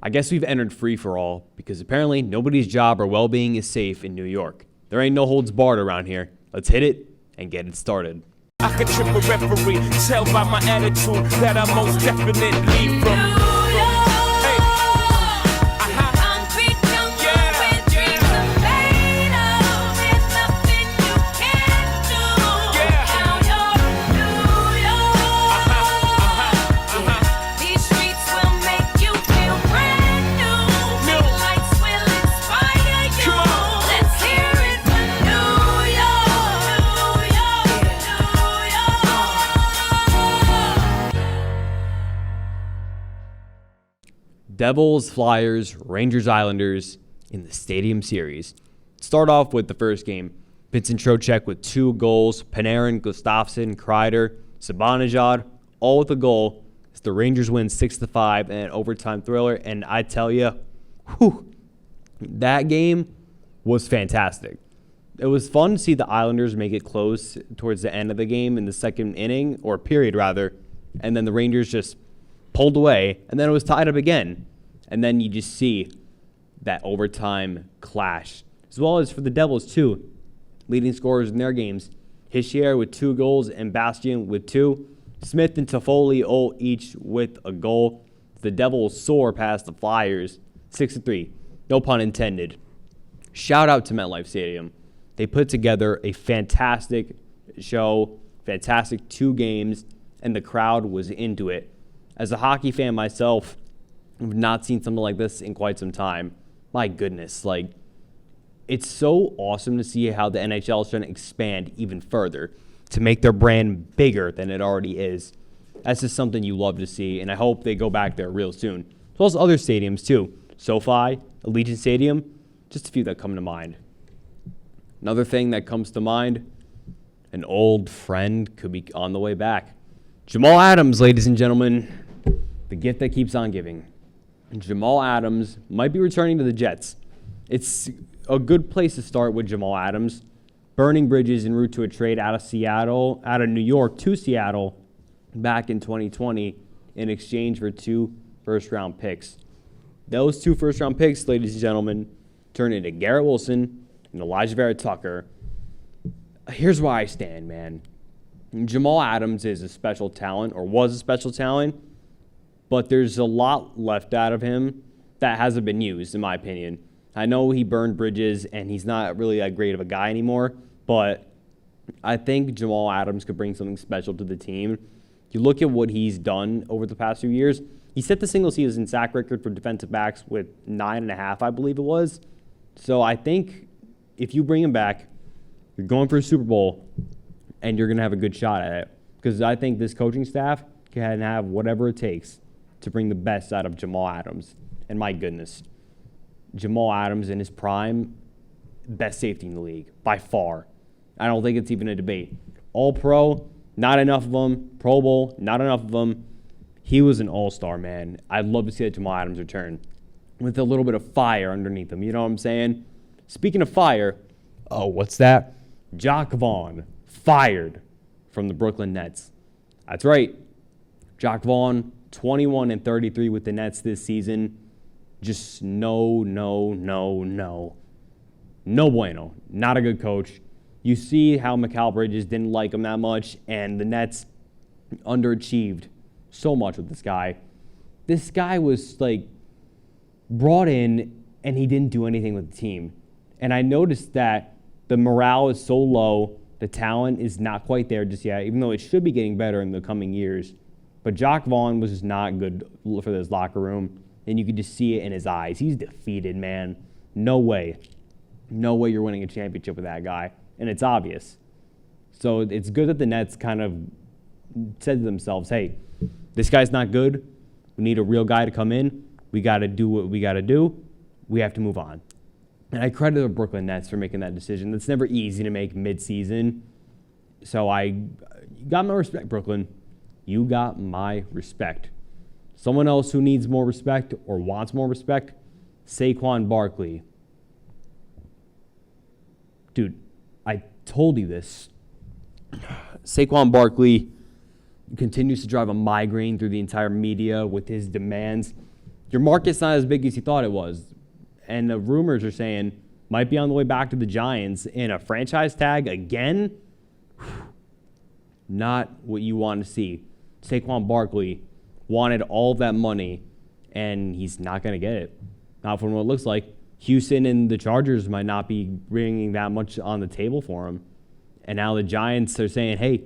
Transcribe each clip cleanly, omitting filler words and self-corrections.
I guess we've entered free-for-all because apparently nobody's job or well-being is safe in New York. There ain't no holds barred around here. Let's hit it and get it started. I could trip a referee, tell by my attitude that I most definitely from. Devils, Flyers, Rangers, Islanders in the Stadium Series. Start off with the first game. Vincent Trocheck with 2 goals. Panarin, Gustafsson, Kreider, Zibanejad, all with a goal. As the Rangers win 6-5 in an overtime thriller. And I tell you, that game was fantastic. It was fun to see the Islanders make it close towards the end of the game in the second inning, or period rather. And then the Rangers just pulled away, and then it was tied up again. And then you just see that overtime clash. As well as for the Devils, too. Leading scorers in their games. Hischier with 2 goals and Bastian with 2. Smith and Toffoli all each with a goal. The Devils soar past the Flyers 6-3. No pun intended. Shout out to MetLife Stadium. They put together a fantastic show, fantastic 2 games, and the crowd was into it. As a hockey fan myself, I've not seen something like this in quite some time. My goodness, it's so awesome to see how the NHL is trying to expand even further to make their brand bigger than it already is. That's just something you love to see, and I hope they go back there real soon. As well as other stadiums, too. SoFi, Allegiant Stadium, just a few that come to mind. Another thing that comes to mind, an old friend could be on the way back. Jamal Adams, ladies and gentlemen, the gift that keeps on giving. Jamal Adams might be returning to the Jets. It's a good place to start with Jamal Adams. Burning bridges en route to a trade out of New York to Seattle back in 2020 in exchange for 2 first-round picks. Those 2 first-round picks, ladies and gentlemen, turned into Garrett Wilson and Elijah Vera Tucker. Here's where I stand, man. Jamal Adams is a special talent, or was a special talent, but there's a lot left out of him that hasn't been used, in my opinion. I know he burned bridges, and he's not really that great of a guy anymore, but I think Jamal Adams could bring something special to the team. You look at what he's done over the past few years. He set the single-season sack record for defensive backs with 9.5, I believe it was. So I think if you bring him back, you're going for a Super Bowl, and you're going to have a good shot at it. Because I think this coaching staff can have whatever it takes to bring the best out of Jamal Adams. And my goodness, Jamal Adams in his prime, best safety in the league, by far. I don't think it's even a debate. All-Pro, not enough of them. Pro Bowl, not enough of them. He was an all-star, man. I'd love to see that Jamal Adams return with a little bit of fire underneath him. You know what I'm saying? Speaking of fire, what's that? Jacques Vaughn fired from the Brooklyn Nets. That's right. Jacques Vaughn, 21-33 with the Nets this season. Just no bueno. Not a good coach. You see how Mikal Bridges didn't like him that much, and the Nets underachieved so much with this guy. This guy was brought in, and he didn't do anything with the team. And I noticed that the morale is so low. The talent is not quite there just yet, even though it should be getting better in the coming years. But Jacques Vaughn was just not good for this locker room, and you could just see it in his eyes. He's defeated, man. No way. No way you're winning a championship with that guy, and it's obvious. So it's good that the Nets kind of said to themselves, hey, this guy's not good. We need a real guy to come in. We got to do what we got to do. We have to move on. And I credit the Brooklyn Nets for making that decision. That's never easy to make mid-season. So you got my respect, Brooklyn. You got my respect. Someone else who needs more respect or wants more respect, Saquon Barkley. Dude, I told you this. Saquon Barkley continues to drive a migraine through the entire media with his demands. Your market's not as big as you thought it was. And the rumors are saying might be on the way back to the Giants in a franchise tag again. Not what you want to see. Saquon Barkley wanted all of that money, and he's not going to get it. Not from what it looks like. Houston and the Chargers might not be bringing that much on the table for him. And now the Giants are saying, hey,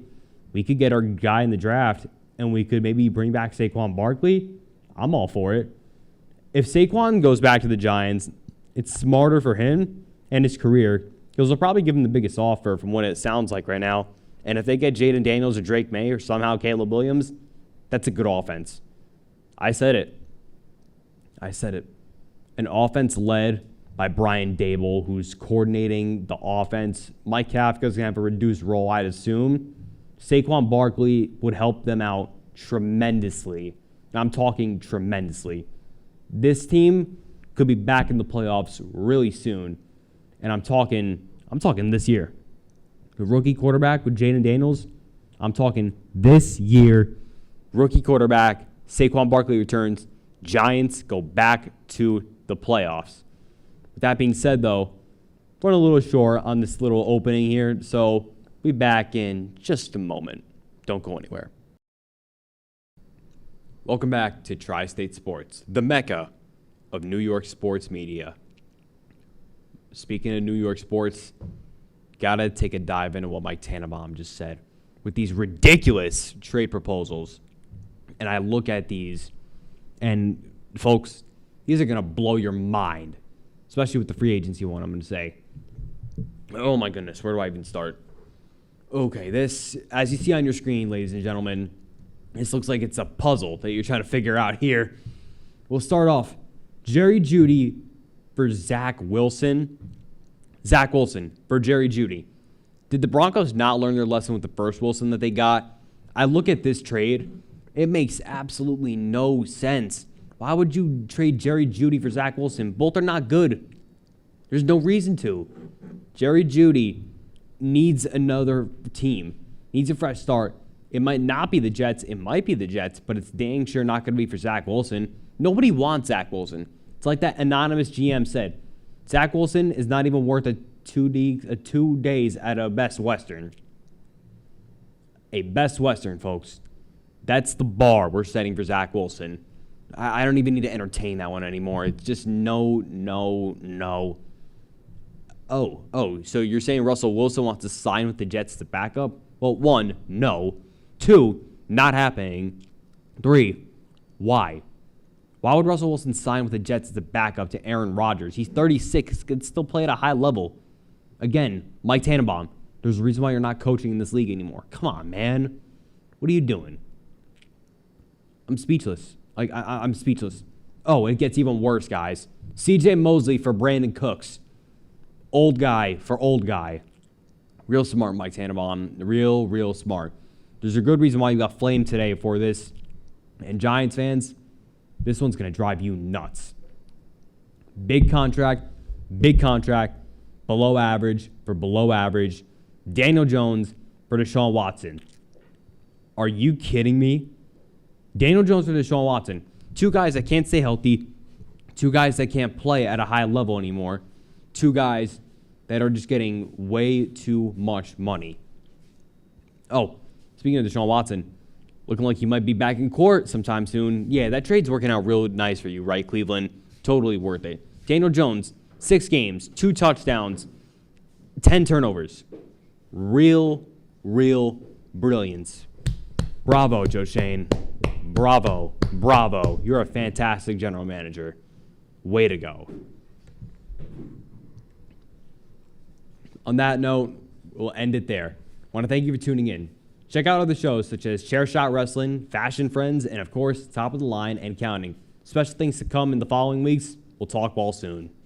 we could get our guy in the draft, and we could maybe bring back Saquon Barkley. I'm all for it. If Saquon goes back to the Giants, it's smarter for him and his career because they'll probably give him the biggest offer from what it sounds like right now. And if they get Jaden Daniels or Drake May or somehow Caleb Williams, that's a good offense. I said it. An offense led by Brian Dable, who's coordinating the offense. Mike Kafka's going to have a reduced role, I'd assume. Saquon Barkley would help them out tremendously. And I'm talking tremendously. This team could be back in the playoffs really soon. And I'm talking this year. The rookie quarterback with Jaden Daniels, I'm talking this year. Rookie quarterback, Saquon Barkley returns. Giants go back to the playoffs. With that being said, though, we're a little short on this little opening here, so we'll be back in just a moment. Don't go anywhere. Welcome back to Tri-State Sports, the mecca of New York sports media. Speaking of New York sports, gotta take a dive into what Mike Tannenbaum just said with these ridiculous trade proposals. And I look at these, and folks, these are gonna blow your mind, especially with the free agency one. I'm gonna say, oh my goodness, where do I even start? Okay, this, as you see on your screen, ladies and gentlemen, this looks like it's a puzzle that you're trying to figure out here. We'll start off. Jerry Jeudy for Zach Wilson. Zach Wilson for Jerry Jeudy. Did the Broncos not learn their lesson with the first Wilson that they got? I look at this trade. It makes absolutely no sense. Why would you trade Jerry Jeudy for Zach Wilson? Both are not good. There's no reason to. Jerry Jeudy needs another team. Needs a fresh start. It might not be the Jets. It might be the Jets, but it's dang sure not going to be for Zach Wilson. Nobody wants Zach Wilson. It's like that anonymous GM said. Zach Wilson is not even worth a 2 days at a Best Western. A Best Western, folks. That's the bar we're setting for Zach Wilson. I don't even need to entertain that one anymore. It's just no. Oh, so you're saying Russell Wilson wants to sign with the Jets to back up? Well, 1, no. 2, not happening. 3, why? Why would Russell Wilson sign with the Jets as a backup to Aaron Rodgers? He's 36, could still play at a high level. Again, Mike Tannenbaum, there's a reason why you're not coaching in this league anymore. Come on, man. What are you doing? I'm speechless. I'm speechless. Oh, it gets even worse, guys. CJ Mosley for Brandon Cooks. Old guy for old guy. Real smart, Mike Tannenbaum. Real smart. There's a good reason why you got flamed today for this. And Giants fans, this one's going to drive you nuts. Big contract, below average for below average. Daniel Jones for Deshaun Watson. Are you kidding me? Daniel Jones for Deshaun Watson. 2 guys that can't stay healthy. 2 guys that can't play at a high level anymore. 2 guys that are just getting way too much money. Oh, speaking of Deshaun Watson, looking like he might be back in court sometime soon. Yeah, that trade's working out real nice for you, right, Cleveland? Totally worth it. Daniel Jones, 6 games, 2 touchdowns, 10 turnovers. Real brilliance. Bravo, Joe Shane. Bravo. You're a fantastic general manager. Way to go. On that note, we'll end it there. I want to thank you for tuning in. Check out other shows such as Chair Shot Wrestling, Fashion Friends, and of course, Top of the Line and Counting. Special things to come in the following weeks. We'll talk ball soon.